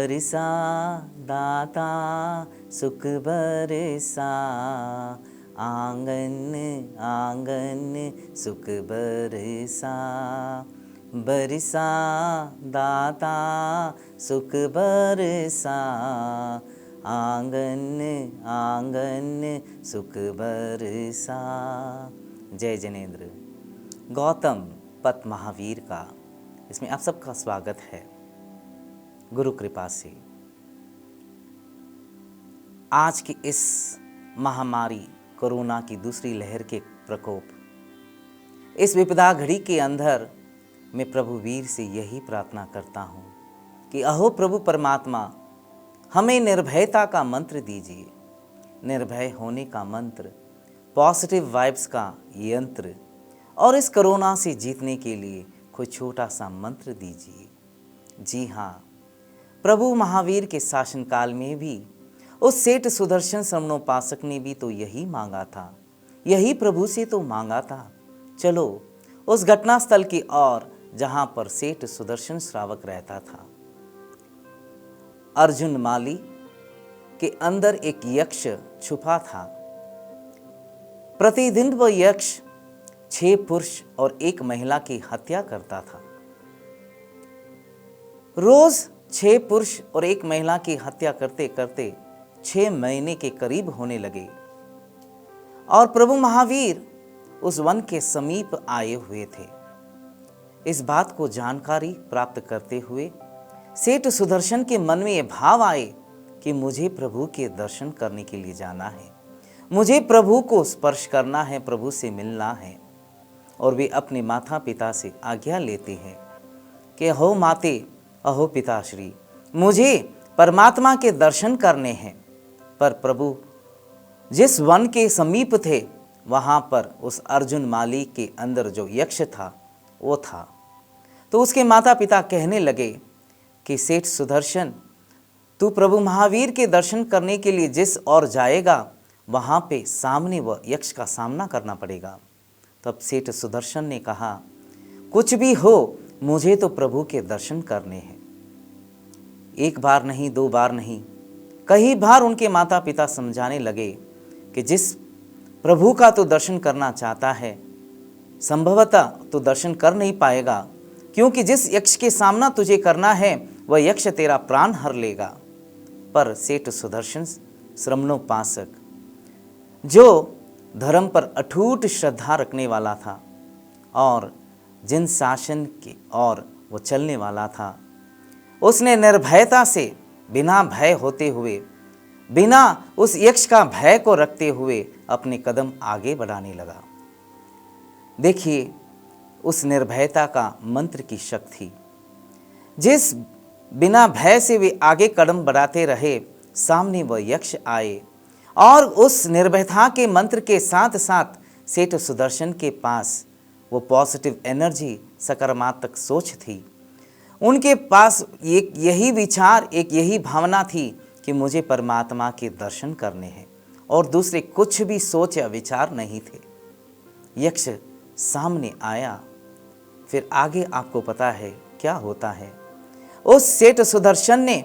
बरसा दाता सुख बरसा, आंगन आंगन सुख बरसा। बरसा दाता सुख बरसा, आंगन आंगन सुख बरसा। जय जनेन्द्र। गौतम पथ महावीर का इसमें आप सबका स्वागत है गुरु कृपा से। आज की इस महामारी कोरोना की दूसरी लहर के प्रकोप, इस विपदा घड़ी के अंदर मैं प्रभु वीर से यही प्रार्थना करता हूँ कि अहो प्रभु परमात्मा, हमें निर्भयता का मंत्र दीजिए, निर्भय होने का मंत्र, पॉजिटिव वाइब्स का यंत्र, और इस कोरोना से जीतने के लिए कोई छोटा सा मंत्र दीजिए। जी हाँ, प्रभु महावीर के शासनकाल में भी उस सेठ सुदर्शन श्रमणोपासक ने भी तो यही मांगा था, यही प्रभु से तो मांगा था। चलो उस घटनास्थल की ओर जहां पर सेठ सुदर्शन श्रावक रहता था। अर्जुन माली के अंदर एक यक्ष छुपा था। प्रतिदिन वह यक्ष 6 पुरुष और 1 महिला की हत्या करता था। रोज 6 पुरुष और 1 महिला की हत्या करते करते 6 महीने के करीब होने लगे और प्रभु महावीर उस वन के समीप आए हुए थे। इस बात को जानकारी प्राप्त करते हुए सेठ सुदर्शन के मन में यह भाव आए कि मुझे प्रभु के दर्शन करने के लिए जाना है, मुझे प्रभु को स्पर्श करना है, प्रभु से मिलना है। और वे अपने माता पिता से आज्ञा लेते हैं कि अहो माते, अहो पिताश्री, मुझे परमात्मा के दर्शन करने हैं। पर प्रभु जिस वन के समीप थे वहाँ पर उस अर्जुन माली के अंदर जो यक्ष था वो था। तो उसके माता पिता कहने लगे कि सेठ सुदर्शन, तू प्रभु महावीर के दर्शन करने के लिए जिस ओर जाएगा वहाँ पे सामने वह यक्ष का सामना करना पड़ेगा। तब सेठ सुदर्शन ने कहा, कुछ भी हो, मुझे तो प्रभु के दर्शन करने हैं। 1 बार नहीं, 2 बार नहीं, कई बार उनके माता पिता समझाने लगे कि जिस प्रभु का तो दर्शन करना चाहता है, संभवतः तो दर्शन कर नहीं पाएगा, क्योंकि जिस यक्ष के सामना तुझे करना है वह यक्ष तेरा प्राण हर लेगा। पर सेठ सुदर्शन श्रमणोपासक, जो धर्म पर अटूट श्रद्धा रखने वाला था और जिन शासन के और वो चलने वाला था, उसने निर्भयता से, बिना भय होते हुए, बिना उस यक्ष का भय को रखते हुए अपने कदम आगे बढ़ाने लगा। देखिए उस निर्भयता का मंत्र की शक्ति, जिस बिना भय से वे आगे कदम बढ़ाते रहे, सामने वह यक्ष आए और उस निर्भयता के मंत्र के साथ साथ सेठ सुदर्शन के पास वो पॉजिटिव एनर्जी, सकारात्मक सोच थी। उनके पास एक यही विचार, एक यही भावना थी कि मुझे परमात्मा के दर्शन करने हैं, और दूसरे कुछ भी सोच या विचार नहीं थे। यक्ष सामने आया, फिर आगे आपको पता है क्या होता है। उस सेठ सुदर्शन ने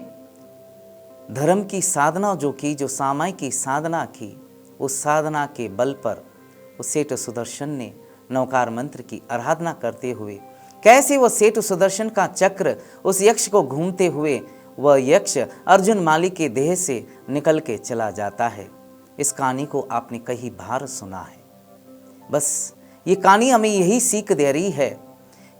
धर्म की साधना जो की, जो सामायिक की साधना की, उस साधना के बल पर उस सेठ सुदर्शन ने नवकार मंत्र की आराधना करते हुए कैसे वह सेठ सुदर्शन का चक्र उस यक्ष को घूमते हुए वह यक्ष अर्जुन माली के देह से निकल के चला जाता है। इस कहानी को आपने कई बार सुना है। बस ये कहानी हमें यही सीख दे रही है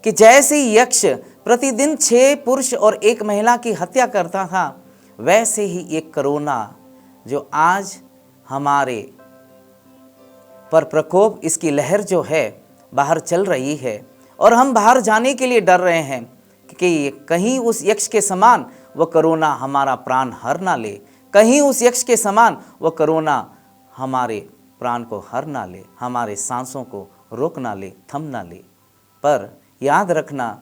कि जैसे ही यक्ष प्रतिदिन 6 पुरुष और 1 महिला की हत्या करता था, वैसे ही एक कोरोना जो आज हमारे पर प्रकोप, इसकी लहर जो है बाहर चल रही है और हम बाहर जाने के लिए डर रहे हैं कि कहीं उस यक्ष के समान वह कोरोना हमारा प्राण हर ना ले, कहीं उस यक्ष के समान वह कोरोना हमारे प्राण को हर ना ले, हमारे सांसों को रोक ना ले, थम ना ले। पर याद रखना,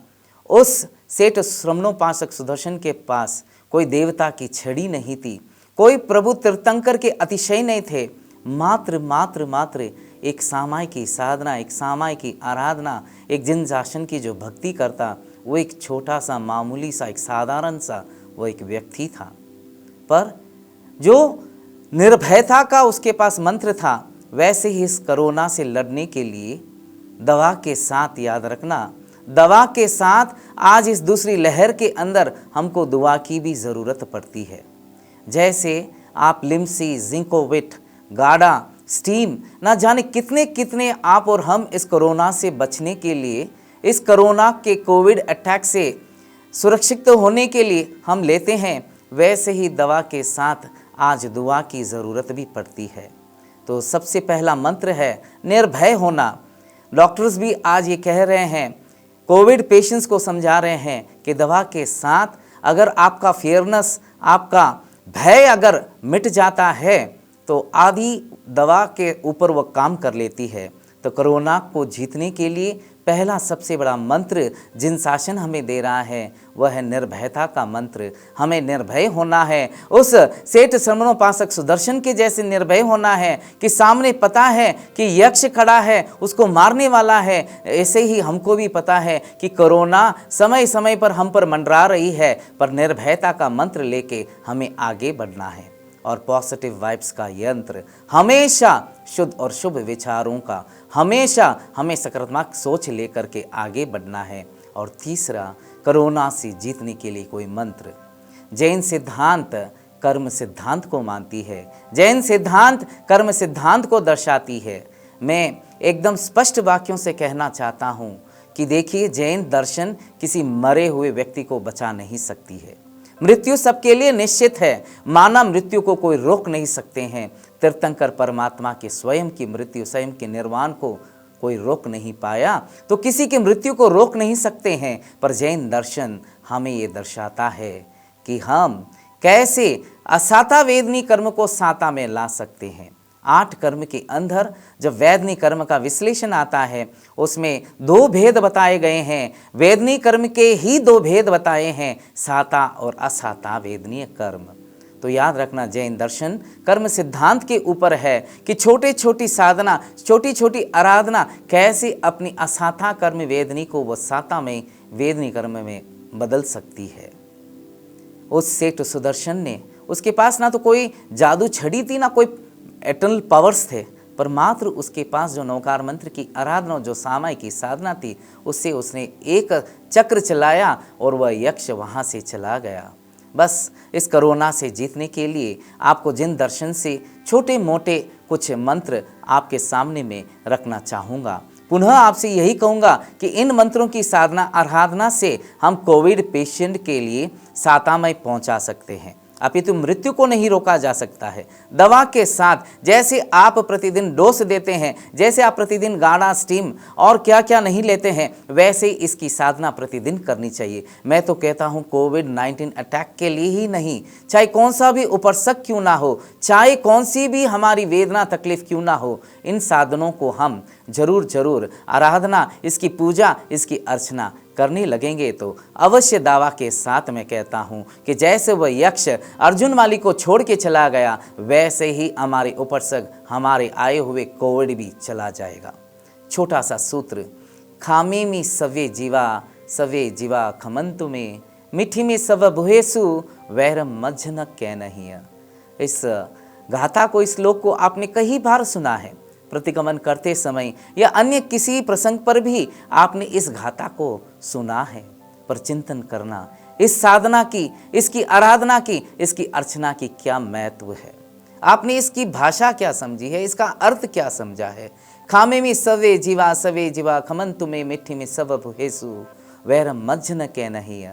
उस सेठ श्रमणोपासक सुदर्शन के पास कोई देवता की छड़ी नहीं थी, कोई प्रभु तीर्थंकर के अतिशय नहीं थे। मात्र एक सामायिक की साधना, एक सामायिक की आराधना, एक जिन शासन की जो भक्ति करता, वो एक छोटा सा, मामूली सा, एक साधारण सा वो एक व्यक्ति था, पर जो निर्भयता का उसके पास मंत्र था, वैसे ही इस कोरोना से लड़ने के लिए दवा के साथ, याद रखना, दवा के साथ आज इस दूसरी लहर के अंदर हमको दुआ की भी ज़रूरत पड़ती है। जैसे आप लिम्सी, जिंकोविट, गार्डा, स्टीम, ना जाने कितने कितने आप और हम इस कोरोना से बचने के लिए, इस कोरोना के कोविड अटैक से सुरक्षित होने के लिए हम लेते हैं, वैसे ही दवा के साथ आज दुआ की ज़रूरत भी पड़ती है। तो सबसे पहला मंत्र है निर्भय होना। डॉक्टर्स भी आज ये कह रहे हैं, कोविड पेशेंट्स को समझा रहे हैं कि दवा के साथ अगर आपका फियरनेस, आपका भय अगर मिट जाता है तो आधी दवा के ऊपर वह काम कर लेती है। तो कोरोना को जीतने के लिए पहला सबसे बड़ा मंत्र जिन शासन हमें दे रहा है वह है निर्भयता का मंत्र। हमें निर्भय होना है, उस सेठ श्रमणोपासक सुदर्शन के जैसे निर्भय होना है कि सामने पता है कि यक्ष खड़ा है, उसको मारने वाला है। ऐसे ही हमको भी पता है कि कोरोना समय समय पर हम पर मंडरा रही है, पर निर्भयता का मंत्र लेके हमें आगे बढ़ना है। और पॉजिटिव वाइब्स का यंत्र, हमेशा शुद्ध और शुभ विचारों का, हमेशा हमें सकारात्मक सोच लेकर के आगे बढ़ना है। और तीसरा, कोरोना से जीतने के लिए कोई मंत्र। जैन सिद्धांत कर्म सिद्धांत को मानती है, जैन सिद्धांत कर्म सिद्धांत को दर्शाती है। मैं एकदम स्पष्ट वाक्यों से कहना चाहता हूँ कि देखिए, जैन दर्शन किसी मरे हुए व्यक्ति को बचा नहीं सकती है। मृत्यु सबके लिए निश्चित है, मानव मृत्यु को कोई रोक नहीं सकते हैं। तीर्थंकर परमात्मा के स्वयं की मृत्यु, स्वयं के निर्वाण को कोई रोक नहीं पाया, तो किसी की मृत्यु को रोक नहीं सकते हैं। पर जैन दर्शन हमें ये दर्शाता है कि हम कैसे असाता वेदनी कर्म को साता में ला सकते हैं। 8 कर्म के अंदर जब वेदनी कर्म का विश्लेषण आता है, उसमें 2 भेद बताए गए हैं। वेदनी कर्म के ही 2 भेद बताए हैं, साता और असाता वेदनीय कर्म। तो याद रखना, जैन दर्शन कर्म सिद्धांत के ऊपर है कि छोटी छोटी साधना, छोटी छोटी आराधना कैसे अपनी असाता कर्म वेदनी को वो साता में, वेदनी कर्म में बदल सकती है। उस सेठ सुदर्शन ने, उसके पास ना तो कोई जादू छड़ी थी, ना कोई एटर्नल पावर्स थे, पर मात्र उसके पास जो नौकार मंत्र की आराधना, जो सामाई की साधना थी, उससे उसने एक चक्र चलाया और वह यक्ष वहाँ से चला गया। बस इस कोरोना से जीतने के लिए आपको जिन दर्शन से छोटे मोटे कुछ मंत्र आपके सामने में रखना चाहूँगा। पुनः आपसे यही कहूँगा कि इन मंत्रों की साधना आराधना से हम कोविड पेशेंट के लिए सातामय पहुँचा सकते हैं, अपितु मृत्यु को नहीं रोका जा सकता है। दवा के साथ जैसे आप प्रतिदिन डोज देते हैं, जैसे आप प्रतिदिन गाढ़ा, स्टीम और क्या क्या नहीं लेते हैं, वैसे इसकी साधना प्रतिदिन करनी चाहिए। मैं तो कहता हूँ कोविड-19 अटैक के लिए ही नहीं, चाहे कौन सा भी उपसर्ग क्यों ना हो, चाहे कौन सी भी हमारी वेदना तकलीफ क्यों ना हो, इन साधनों को हम जरूर आराधना, इसकी पूजा, इसकी अर्चना करने लगेंगे तो अवश्य दावा के साथ मैं कहता हूँ कि जैसे वह यक्ष अर्जुन माली को छोड़ के चला गया, वैसे ही हमारे उपसर्ग, हमारे आए हुए कोविड भी चला जाएगा। छोटा सा सूत्र, खामे में सवे जीवा खमंतु में, मिठी में सव बुहेसु वैरम मज्जन कै नहीं। इस गाथा को, इस श्लोक को आपने कई बार सुना है, प्रतिगमन करते समय या अन्य किसी प्रसंग पर भी आपने इस गाथा को सुना है। पर चिंतन करना, इस साधना की, इसकी आराधना की, इसकी अर्चना की क्या महत्व है, आपने इसकी भाषा क्या समझी है, इसका अर्थ क्या समझा है। खामे में सवे जीवा खमंतु में, मिट्टी में सब भुहेसु वैरम मज्जन कै नहीं।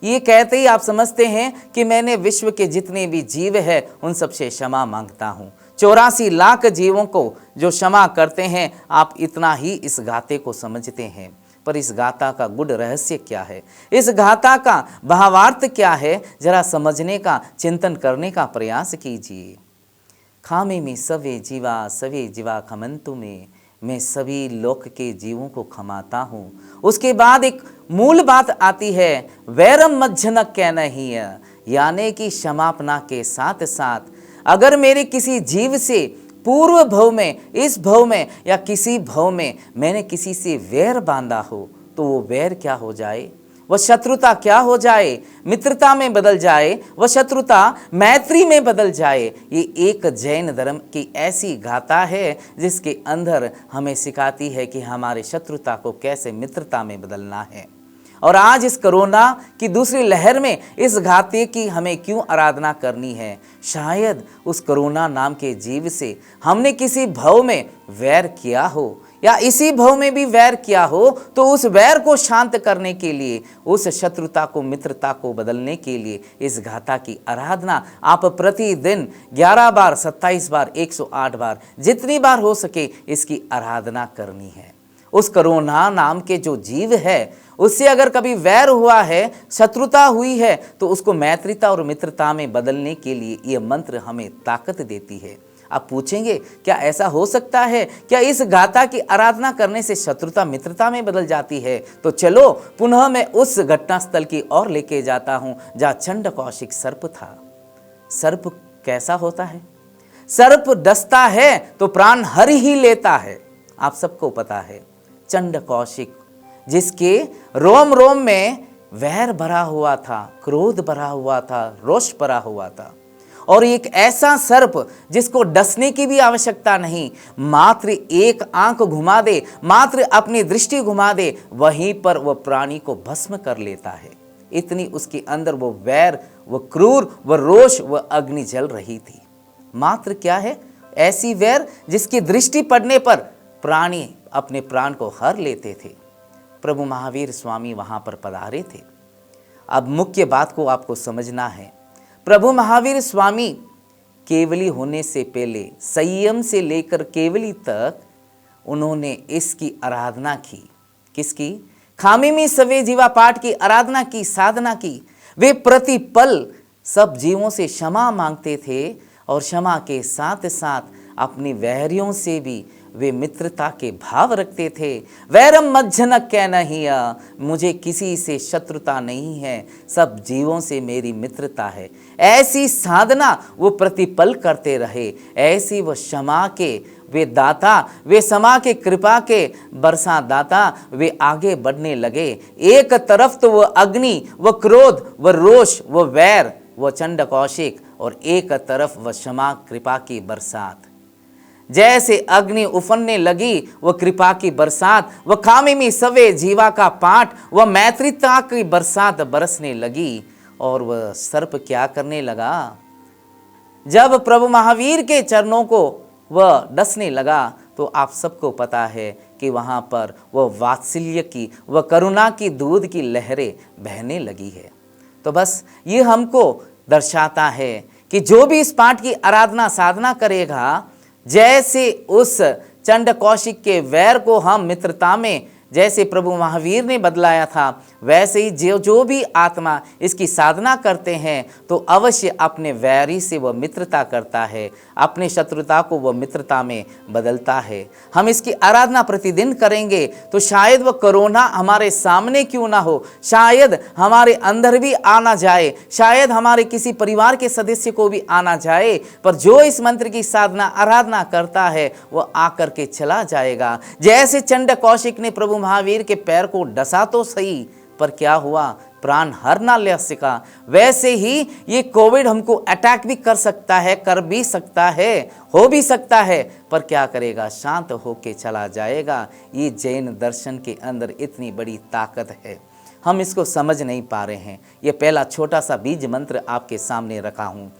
ये कहते ही आप समझते हैं कि मैंने विश्व के जितने भी जीव हैं उन सबसे क्षमा मांगता हूँ। 84 लाख जीवों को जो क्षमा करते हैं, आप इतना ही इस गाथे को समझते हैं। पर इस गाथा का गूढ़ रहस्य क्या है, इस गाथा का भावार्थ क्या है, जरा समझने का, चिंतन करने का प्रयास कीजिए। खामे में सवे जीवा खमंतु में, मैं सभी लोक के जीवों को खमाता हूँ। उसके बाद एक मूल बात आती है, वैरम मज्जन कै नहीं, यानी कि क्षमापना के साथ साथ अगर मेरे किसी जीव से पूर्व भव में, इस भव में या किसी भव में मैंने किसी से वैर बांधा हो, तो वो वैर क्या हो जाए, वह शत्रुता क्या हो जाए, मित्रता में बदल जाए, वह शत्रुता मैत्री में बदल जाए। ये एक जैन धर्म की ऐसी गाथा है जिसके अंदर हमें सिखाती है कि हमारे शत्रुता को कैसे मित्रता में बदलना है। और आज इस कोरोना की दूसरी लहर में इस घाते की हमें क्यों आराधना करनी है? शायद उस कोरोना नाम के जीव से हमने किसी भव में वैर किया हो, या इसी भव में भी वैर किया हो, तो उस वैर को शांत करने के लिए, उस शत्रुता को मित्रता को बदलने के लिए इस गाथा की आराधना आप प्रतिदिन 11 बार, 27 बार, 108 बार, जितनी बार हो सके इसकी आराधना करनी है। उस कोरोना नाम के जो जीव है उससे अगर कभी वैर हुआ है, शत्रुता हुई है, तो उसको मैत्रिता और मित्रता में बदलने के लिए यह मंत्र हमें ताकत देती है। आप पूछेंगे क्या ऐसा हो सकता है? क्या इस गाथा की आराधना करने से शत्रुता मित्रता में बदल जाती है? तो चलो पुनः मैं उस घटनास्थल की ओर लेके जाता हूं जहां चंड कौशिक सर्प था। सर्प कैसा होता है? सर्प डसता है तो प्राण हर ही लेता है। आप सबको पता है चंड कौशिक, जिसके रोम रोम में वैर भरा हुआ था, क्रोध भरा हुआ था, रोष भरा हुआ था, और एक ऐसा सर्प जिसको डसने की भी आवश्यकता नहीं, मात्र एक आंख घुमा दे, मात्र अपनी दृष्टि घुमा दे, वहीं पर वह प्राणी को भस्म कर लेता है। इतनी उसके अंदर वो वैर, वह क्रूर, वह रोष, वह अग्नि जल रही थी। मात्र क्या है? ऐसी वैर जिसकी दृष्टि पड़ने पर प्राणी अपने प्राण को हर लेते थे। प्रभु महावीर स्वामी वहां पर पधारे थे। अब मुख्य बात को आपको समझना है, प्रभु महावीर स्वामी केवली होने से पहले संयम से लेकर केवली तक उन्होंने इसकी आराधना की। किसकी? खामी में सवे जीवा पाठ की आराधना की, साधना की। वे प्रतिपल सब जीवों से क्षमा मांगते थे और क्षमा के साथ साथ अपनी वैरियों से भी वे मित्रता के भाव रखते थे। वैरम मज्जनक कह नहीं, मुझे किसी से शत्रुता नहीं है, सब जीवों से मेरी मित्रता है। ऐसी साधना वो प्रतिपल करते रहे। ऐसी वो क्षमा के वे दाता, वे क्षमा के कृपा के बरसा दाता, वे आगे बढ़ने लगे। एक तरफ तो वह अग्नि, वह क्रोध, वह रोष, वह वैर, वह चंड कौशिक, और एक तरफ वह क्षमा कृपा की बरसात। जैसे अग्नि उफनने लगी, वह कृपा की बरसात, वह खामी में सवे जीवा का पाठ, वह मैत्रिता की बरसात बरसने लगी। और वह सर्प क्या करने लगा? जब प्रभु महावीर के चरणों को वह डसने लगा तो आप सबको पता है कि वहां पर वह वात्सल्य की, वह करुणा की दूध की लहरें बहने लगी है। तो बस ये हमको दर्शाता है कि जो भी इस पाठ की आराधना साधना करेगा, जैसे उस चंड कौशिक के वैर को हम मित्रता में, जैसे प्रभु महावीर ने बदलाया था, वैसे ही जो भी आत्मा इसकी साधना करते हैं तो अवश्य अपने वैरी से वह मित्रता करता है, अपने शत्रुता को वह मित्रता में बदलता है। हम इसकी आराधना प्रतिदिन करेंगे तो शायद वह कोरोना हमारे सामने क्यों ना हो, शायद हमारे अंदर भी आना जाए, शायद हमारे किसी परिवार के सदस्य को भी आना जाए, पर जो इस मंत्र की साधना आराधना करता है वह आकर के चला जाएगा। जैसे चंड कौशिक ने प्रभु महावीर के पैर को डसा तो सही, पर क्या हुआ? प्राण हर ना ले सका। वैसे ही ये कोविड हमको अटैक भी कर सकता है, कर भी सकता है, हो भी सकता है, पर क्या करेगा? शांत होके चला जाएगा। ये जैन दर्शन के अंदर इतनी बड़ी ताकत है, हम इसको समझ नहीं पा रहे हैं। ये पहला छोटा सा बीज मंत्र आपके सामने रखा हूँ।